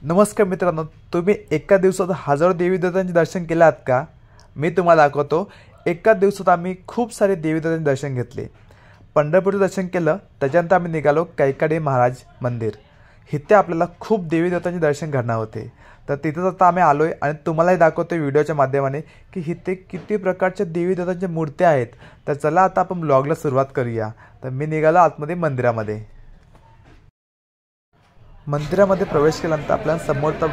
नमस्कार मित्रांनो, तुम्ही एका दिवसात हजारो देवी देवतांचे दर्शन केले आहात का? मी तुम्हाला दाखवतो. एका दिवसात आम्ही खूप सारे देवी देवतांचे दर्शन घेतले. पंढरपूरचं दर्शन केलं, त्याच्यानंतर आम्ही निघालो कैकाडी महाराज मंदिर. इथे आपल्याला खूप देवी देवतांचे दर्शन करणार होते. तर तिथेच आता आम्ही आलोय आणि तुम्हालाही दाखवतो व्हिडिओच्या माध्यमाने की इथे किती प्रकारच्या देवी देवतांच्या मूर्त्या आहेत. तर चला आता आपण ब्लॉगला सुरुवात करूया. तर मी निघालो आतमध्ये मंदिरामध्ये. मंदिरामध्ये प्रवेश केल्यानंतर आपल्याला समोरचा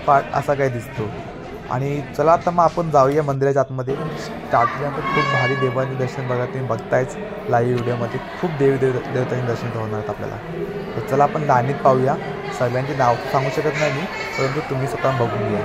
पार्ट असा काही दिसतो. आणि चला आता मग आपण जाऊया मंदिराच्या आतमध्ये. स्टार्टिंगनंतर खूप भारी देवांचे दर्शन बघा, तुम्ही बघतायच लाईव्ह व्हिडिओमध्ये खूप देवतांचे दर्शन होणार आहेत आपल्याला. तर चला आपण लाईनीत पाहूया. सगळ्यांची नाव सांगू शकत नाही मी, परंतु तुम्ही स्वतः बघून घ्या.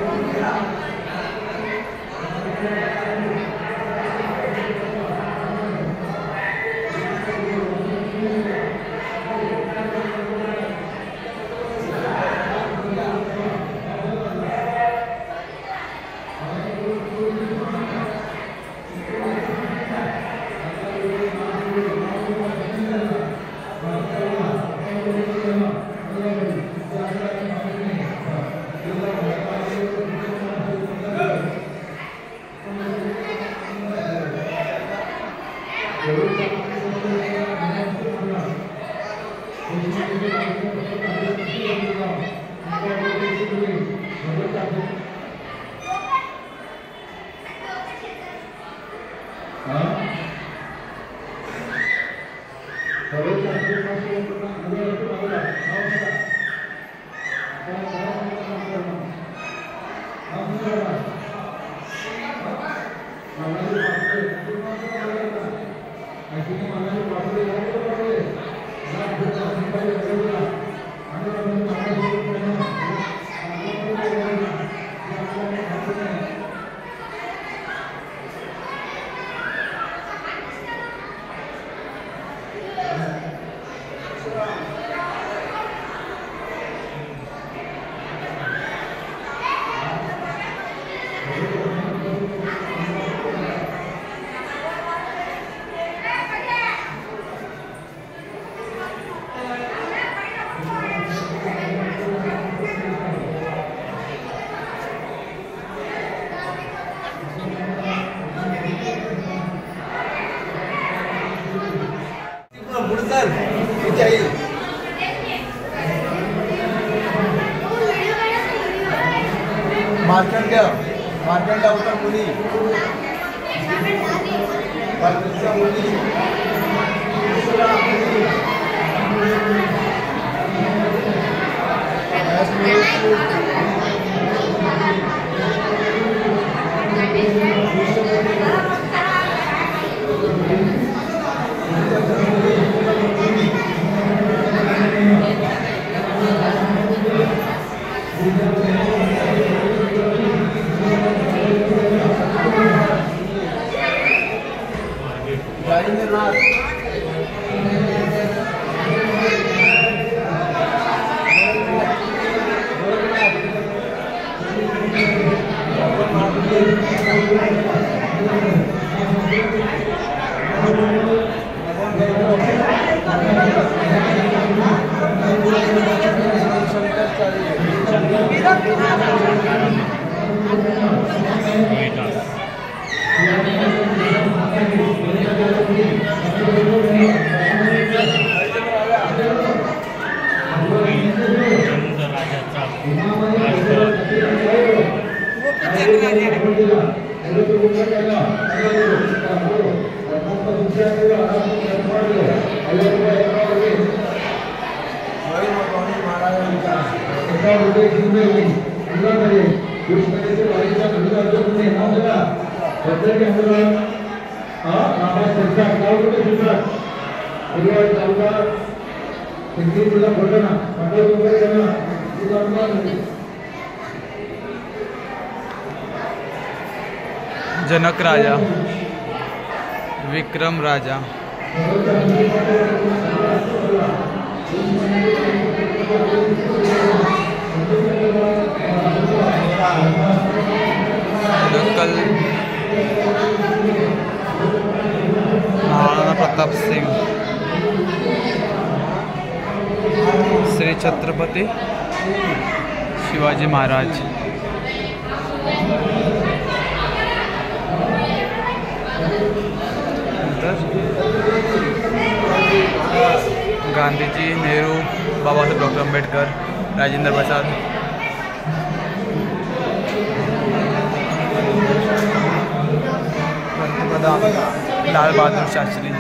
मार्कंड अवतार मुनी जनक राजा, विक्रम राजा, नकल महाराणा प्रताप सिंह, श्री छत्रपती शिवाजी महाराज, गांधीजी, नेहरू, बाबासाहेब डॉक्टर आंबेडकर, राजेंद्र प्रसाद, पंतप्रधान लाल बहादूर शास्त्री,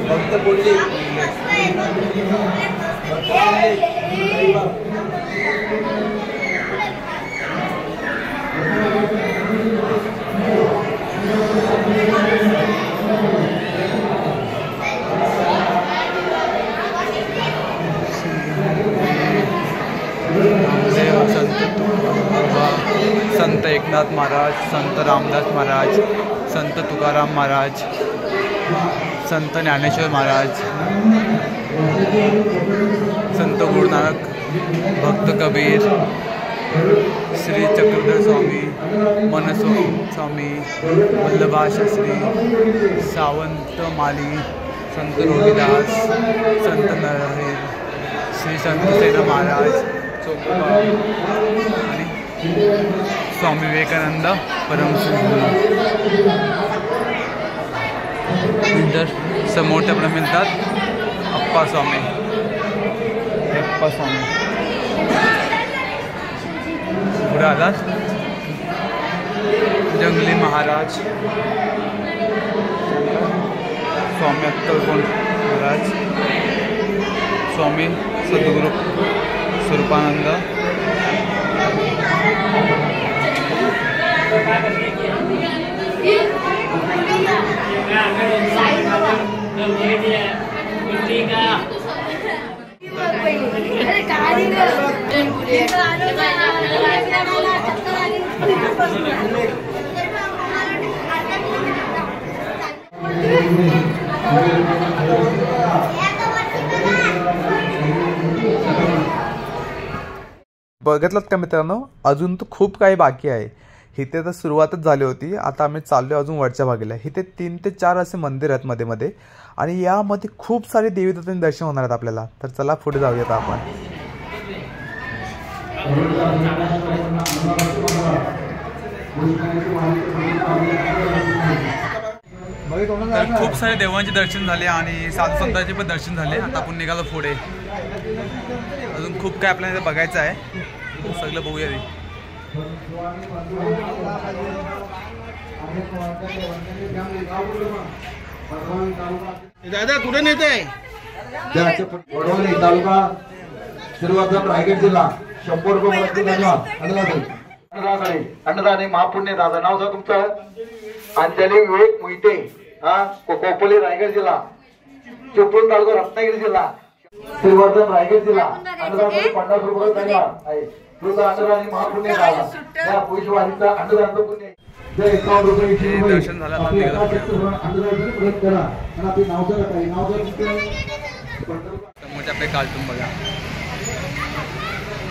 भक्त बोलली संत एकनाथ महाराज, संत रामदास महाराज, संत तुकाराम महाराज, संत ज्ञानेश्वर महाराज, संत गुरुनानक, भक्त कबीर, श्री चक्रधर स्वामी, मनस्वामी, वल्लभा शास्त्री, सावंत माली, संत रोहिदास, संत नरहर, श्री संत सेना महाराज, चोकोबा आणि स्वामी विवेकानंद परमसिंह. नंतर समोर आपल्याला मिळतात अप्पा स्वामी, पुढे आलात जंगली महाराज, स्वामी अक्कलकोट महाराज, स्वामी सद्गुरू स्वरूपानंद, बघितलात का मित्रांनो, अजून तर खूप काही बाकी आहे. इथे तर सुरुवातच झाली होती. आता आम्ही चाललो अजून वरच्या भागेला. इथे 3 ते 4 असे मंदिर आहेत मध्ये मध्ये, आणि यामध्ये खूप सारे देवी देवतांचे दर्शन होणार आहेत आपल्याला. तर चला पुढे जाऊयात आपण. तर खूप सारे देवांचे दर्शन झाले आणि साधू संतांचे पण दर्शन झाले. आता आपण निघालो पुढे. अजून खूप काय आपल्याला बघायचं आहे, सगळं बघूया. दादा कुठे नेत आहे? वडवली तालुका श्रीवर्धन रायगड जिल्हा. 100 रुपये धन्यवाद. अन्नदाने महापुण्य दादा. नाव सांग तुमचं? अंजली विवेक मोहिते, कोपोली रायगड जिल्हा. चिपळूण तालुका रत्नागिरी जिल्हा. श्रीवर्धन रायगड जिल्हा. अन्नदाने 50 रुपये धन्यवाद आहे. तुझा अन्नदाने महापुण्य दादा. या पुष्यवाणीचा अन्नदान पुण्य. दर्शन झालं. समोरच्या आपले कार्टून बघा.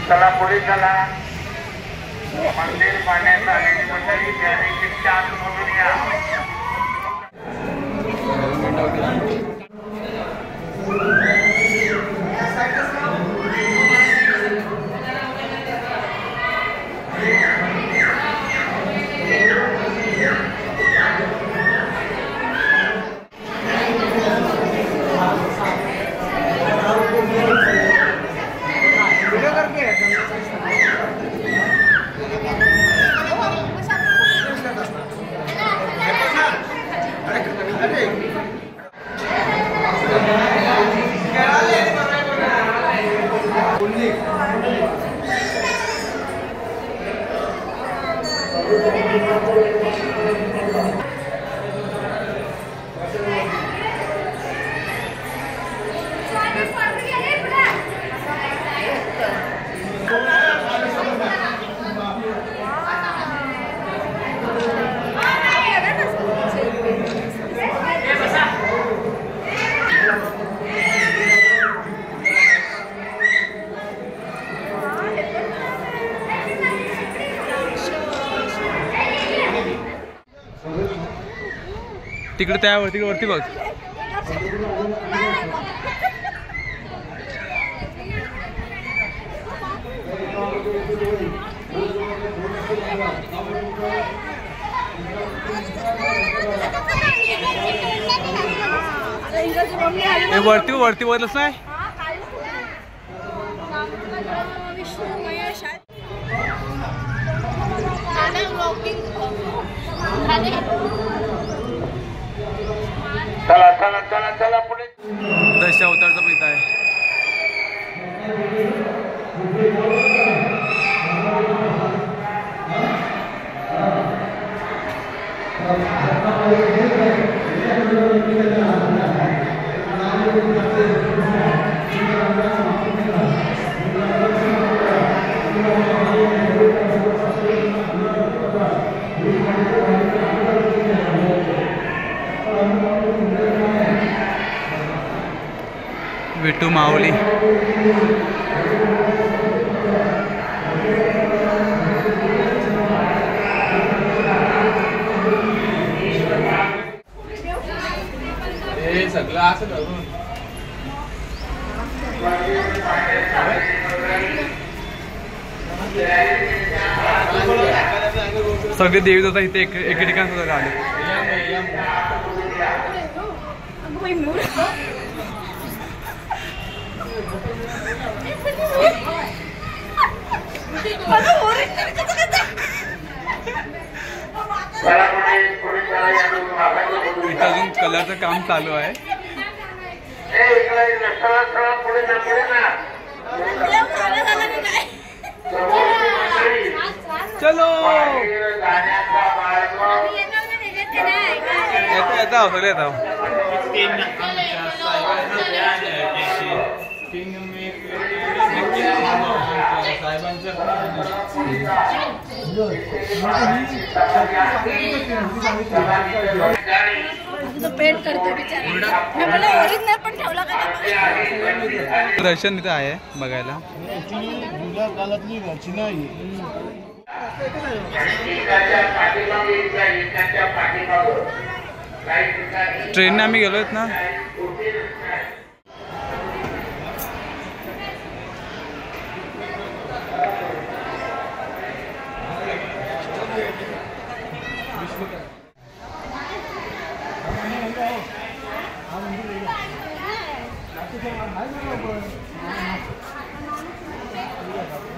चला पुढे चला. मंदिर पाण्यात आलेली मंडळी शिक्षा मधून या. तिकडे त्यावरती वरती बघ. वरती वरती वरच नाही चला चला चला चला पुढे दशावतारचा पिता आहे. विठू माऊली हे सगळं असं धरून सगळे देवी जाता इथे एके ठिकाणी सुद्धा आले. इथं अजून कलरचं काम चालू आहे. चलो येतो सगळे येतो. पेंट करतो बिचारा. ओरिजिनल पण ठेवला का दर्शन इथं आहे बघायला. ट्रेनने आम्ही गेलोत ना.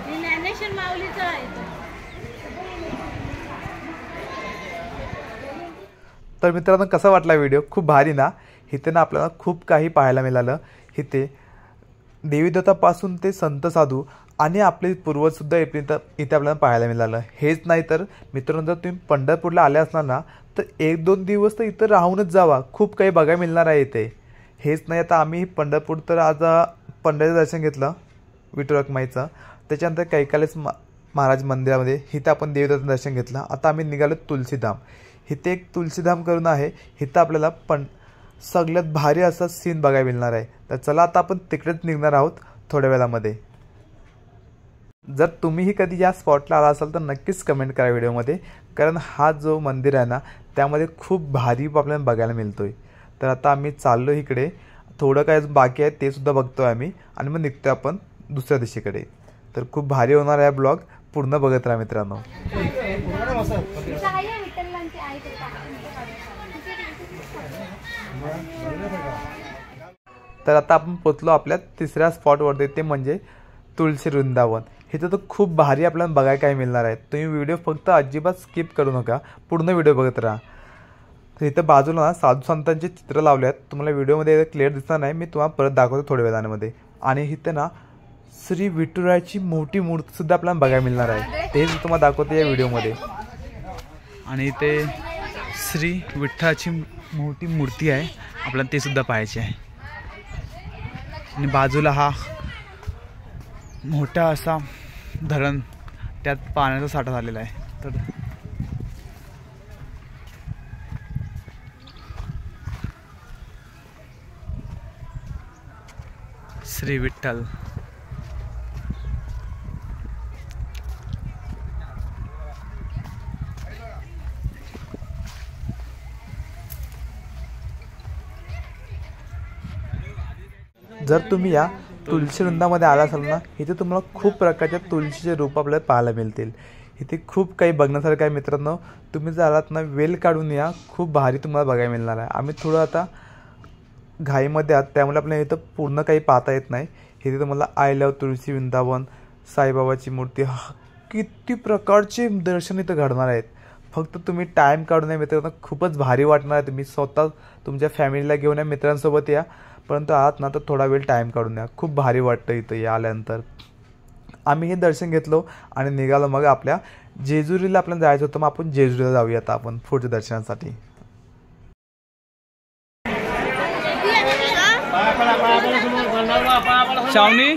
ज्ञानेश्वर माऊलीचं आहे. तर मित्रांनो कसा वाटला व्हिडिओ? खूप भारी ना. इथे ना आपल्याला खूप काही पाहायला मिळालं. इथे देवीदेवतापासून ते संत साधू आणि आपले पूर्वजसुद्धा इथे आपल्याला पाहायला मिळालं. हेच नाही तर मित्रांनो जर तुम्ही पंढरपूरला आले असणार ना तर 1-2 दिवस तर इथं राहूनच जावा. खूप काही बघायला मिळणार आहे इथे. हेच नाही आता आम्ही पंढरपूर तर आज पंढरीचं दर्शन घेतलं विठू रखुमाईचं. त्याच्यानंतर कैकालेस महाराज मंदिरामध्ये इथं आपण देवीदेवताचं दर्शन घेतलं. आता आम्ही निघालो तुलसीधाम. इथे एक तुलसीधाम करून आहे. इथं आपल्याला सगळ्यात भारी असा सीन बघायला मिळणार आहे. तर चला आता आपण तिकडेच निघणार आहोत थोड्या वेळामध्ये. जर तुम्हीही कधी या स्पॉटला आला असाल तर नक्कीच कमेंट करा व्हिडिओमध्ये. कारण हा जो मंदिर आहे ना त्यामध्ये खूप भारी आपल्याला बघायला मिळतोय. तर आता आम्ही चाललो इकडे. थोडं काय बाकी आहे ते सुद्धा बघतोय आम्ही आणि मग निघतो आपण दुसऱ्या दिशेकडे. तर खूप भारी होणार आहे ब्लॉग. पूर्ण बघत राहा मित्रांनो. तर आता आपण पोचलो आपल्या तिसऱ्या स्पॉटवरती, ते म्हणजे तुळशी वृंदावन. इथं तर खूप भारी आपल्याला बघायला काय मिळणार आहे. तुम्ही व्हिडिओ फक्त अजिबात स्किप करू नका, पूर्ण व्हिडिओ बघत राहा. तर इथं बाजूला ना साधू संतांचे चित्र लावले आहेत. तुम्हाला व्हिडिओमध्ये क्लिअर दिसणार नाही, मी तुम्हाला परत दाखवतो थोड्या वेळामध्ये. आणि इथं ना श्री विठुरायाची मोठी मूर्तीसुद्धा आपल्याला बघायला मिळणार आहे. तेच तुम्हाला दाखवतो या व्हिडिओमध्ये. आणि इथे श्री विठ्ठलाची मोठी मूर्ती आहे, आपल्याला ते सुद्धा पाहायचे आहे. आणि बाजूला हा मोठा असा धरण, त्यात पाण्याचा साठा झालेला आहे. तर श्री विठ्ठल. जर तुम्ही या तुळशी वृंदामध्ये आला असाल ना, इथे तुम्हाला खूप प्रकारच्या तुळशीचे रूप आपल्याला पाहायला मिळतील. इथे खूप काही बघण्यासारखं आहे मित्रांनो. तुम्ही जर आलात ना, वेळ काढून या, खूप भारी तुम्हाला बघायला मिळणार आहे. आम्ही थोडं आता घाईमध्ये आहात त्यामुळे आपल्याला इथं पूर्ण काही पाहता येत नाही. इथे तुम्हाला आय लव्ह तुळशी वृंदावन, साईबाबाची मूर्ती, किती प्रकारचे दर्शन इथं घडणार आहेत. फक्त तुम्ही टाईम काढून या मित्रांनो, खूपच भारी वाटणार आहे. तुम्ही स्वतः तुमच्या फॅमिलीला घेऊन या, मित्रांसोबत या, परंतु आहात ना तर थोडा वेळ टाईम काढून या. खूप भारी वाटतं इथं या आल्यानंतर. आम्ही हे दर्शन घेतलो आणि निघालो. मग आपल्या जेजुरीला आपल्याला जायचं होतं. मग आपण जेजुरीला जाऊया आता आपण पुढच्या दर्शनासाठी. शावनी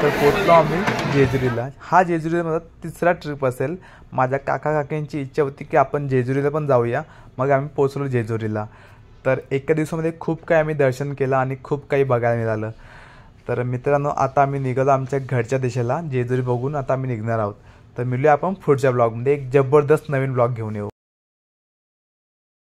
तर पोचलो आम्ही जेजुरीला. हा जेजुरीला माझा तिसरा ट्रिप असेल. माझ्या काका काकींची इच्छा होती की आपण जेजुरीला पण जाऊया. मग आम्ही पोचलो जेजुरीला. तर एका दिवसामध्ये खूप काही आम्ही दर्शन केलं आणि खूप काही बघायला मिळालं. तर मित्रांनो, आता आम्ही निघालो आमच्या घरच्या दिशेला. जेजुरी बघून आता आम्ही निघणार आहोत. तर मिळूया आपण पुढच्या ब्लॉगमध्ये एक जबरदस्त नवीन ब्लॉग घेऊन येऊ.